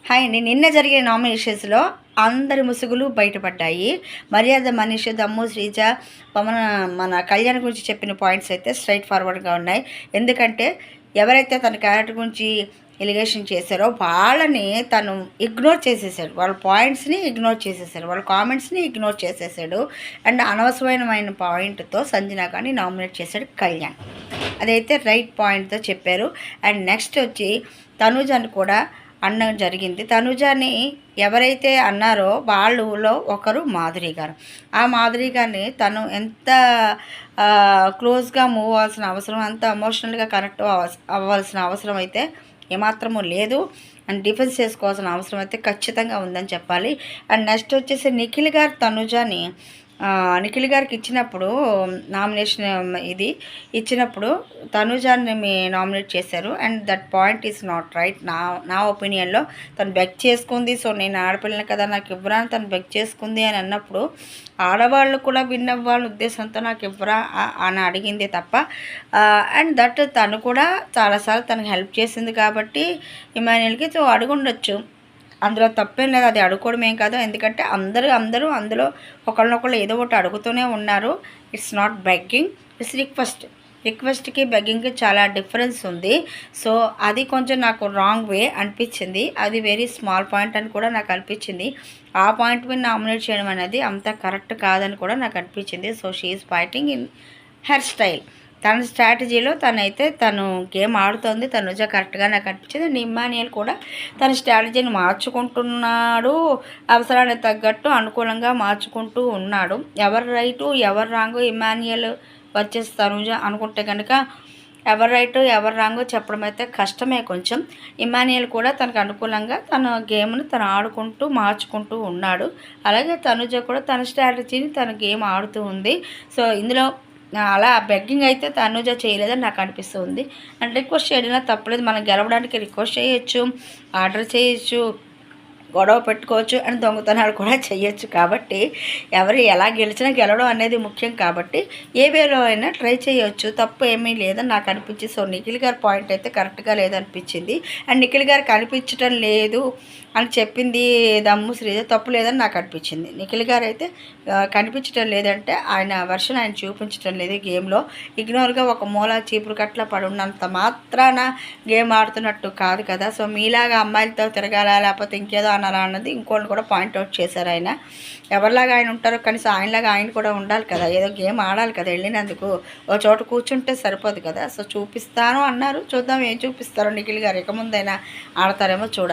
Hi అండి. నిన్న జరిగిన నామినేషన్స్‌లో అందరి ముసుగులు బయటపడ్డాయి. మర్యాద మనీష్, దమ్ము శ్రీజ, పవన్ మన కళ్యాణ్ గురించి చెప్పిన పాయింట్స్ అయితే స్ట్రెయిట్ ఫార్వర్డ్‌గా ఉన్నాయి. ఎందుకంటే ఎవరైతే తన క్యారెక్టర్ గురించి ఎలిగేషన్ చేశారో వాళ్ళని తను ఇగ్నోర్ చేసేసాడు. వాళ్ళ పాయింట్స్‌ని ఇగ్నోర్ చేసేసాడు. వాళ్ళ కామెంట్స్‌ని ఇగ్నోర్ చేసేసాడు. అండ్ అనవసరమైన పాయింట్‌తో సంజన గారిని నామినేట్ చేశాడు కళ్యాణ్. అదైతే రైట్ పాయింట్‌తో చెప్పారు. అండ్ నెక్స్ట్ వచ్చి తనూజని కూడా అనడం జరిగింది. తనుజని ఎవరైతే అన్నారో వాళ్ళలో ఒకరు మాధురి గారు. ఆ మాధురి గారిని తను ఎంత క్లోజ్గా మూవ్ అవ్వాల్సిన అవసరం, అంత ఎమోషనల్గా కనెక్ట్ అవ్వాల్సిన అవసరం అయితే ఏమాత్రము లేదు. అండ్ డిఫెన్స్ చేసుకోవాల్సిన అవసరం అయితే ఖచ్చితంగా ఉందని చెప్పాలి. అండ్ నెక్స్ట్ వచ్చేసి నిఖిల్ గారు తనుజని నిఖిల్ గారికి ఇచ్చినప్పుడు నామినేషన్ ఇది ఇచ్చినప్పుడు తనుజాని నామినేట్ చేశారు. And that point is not right. నా ఒపీనియన్లో తను బెగ్ చేసుకుంది. సో నేను ఆడపిల్లని కదా నాకు ఇవ్వరా అని తను బెగ్ చేసుకుంది అని అన్నప్పుడు ఆడవాళ్ళు కూడా విన్ అవ్వాలని ఉద్దేశంతో నాకు ఇవ్వరా అని అడిగింది తప్ప. అండ్ దట్ తను కూడా చాలాసార్లు తనకు హెల్ప్ చేసింది కాబట్టి ఇమాన్యుయల్కి సో అడుగుండొచ్చు. అందులో తప్పేం లేదు. అది అడుక్కోవడం ఏం కాదు. ఎందుకంటే అందరూ అందులో ఒకళ్ళనొకళ్ళు ఏదో ఒకటి అడుగుతూనే ఉన్నారు. ఇట్స్ నాట్ బెగ్గింగ్, ఇట్స్ రిక్వెస్ట్కి బెగ్గింగ్కి చాలా డిఫరెన్స్ ఉంది. సో అది కొంచెం నాకు రాంగ్ వే అనిపించింది. అది వెరీ స్మాల్ పాయింట్ అని కూడా నాకు అనిపించింది. ఆ పాయింట్ మీద నామినేట్ చేయడం అనేది అంత కరెక్ట్ కాదని కూడా నాకు అనిపించింది. So she is fighting in her style. తన స్ట్రాటజీలో తను గేమ్ ఆడుతుంది. తనుజ కరెక్ట్గా నాకు అనిపించింది. అండ్ ఇమ్మాన్యుయల్ కూడా తన స్ట్రాటజీని మార్చుకుంటున్నాడు. అవసరానికి తగ్గట్టు అనుకూలంగా మార్చుకుంటూ ఉన్నాడు. ఎవరు రైటు ఎవరు రాంగు ఇమ్మాన్యుయల్ వర్సెస్ తనుజ అనుకుంటే కనుక ఎవరు రైటు ఎవరు రాంగో చెప్పడం అయితే కష్టమే కొంచెం. ఇమ్మాన్యుయల్ కూడా తనకు అనుకూలంగా తన గేమ్ని తను ఆడుకుంటూ మార్చుకుంటూ ఉన్నాడు. అలాగే తనుజ కూడా తన స్ట్రాటజీని తన గేమ్ ఆడుతూ ఉంది. సో ఇందులో అలా బెగ్గింగ్ అయితే తనుజ చేయలేదని నాకు అనిపిస్తుంది. అండ్ రిక్వెస్ట్ చేయడంలో తప్పలేదు. మనం గెలవడానికి రిక్వెస్ట్ చేయొచ్చు, ఆర్డర్ చేయొచ్చు, గొడవ పెట్టుకోవచ్చు అండ్ దొంగతనాలు కూడా చేయొచ్చు. కాబట్టి ఎవరు ఎలా గెలిచినా గెలవడం అనేది ముఖ్యం. కాబట్టి ఏ వేలో అయినా ట్రై చేయొచ్చు, తప్పు ఏమీ లేదని నాకు అనిపించింది. సో నిఖిల్ గారి పాయింట్ అయితే కరెక్ట్గా లేదనిపించింది. అండ్ నిఖిల్ గారు కనిపించడం లేదు అని చెప్పింది దమ్ము శ్రీజ తప్పు లేదని నాకు అనిపించింది. నిఖిల్ గారు అయితే కనిపించడం లేదంటే ఆయన వర్షన్ ఆయన చూపించడం లేదు గేమ్లో. ఇగ్నోర్గా ఒక మూల చీపురు కట్ల పడున్నంత మాత్రాన గేమ్ ఆడుతున్నట్టు కాదు కదా. సో మీలాగా అమ్మాయిలతో తిరగాల లేకపోతే ఇంకేదో అనాలా అన్నది ఇంకోటి కూడా పాయింట్అవుట్ చేశారు ఆయన. ఎవరిలాగా ఆయన ఉంటారో కనీసం ఆయనలాగా ఆయన కూడా ఉండాలి కదా. ఏదో గేమ్ ఆడాలి కదా. వెళ్ళినందుకు ఒక చోట కూర్చుంటే సరిపోదు కదా. సో చూపిస్తాను అన్నారు. చూద్దాం ఏం చూపిస్తారో నిఖిల్ గారు. ఇక ముందైనా ఆడతారేమో చూడాలి.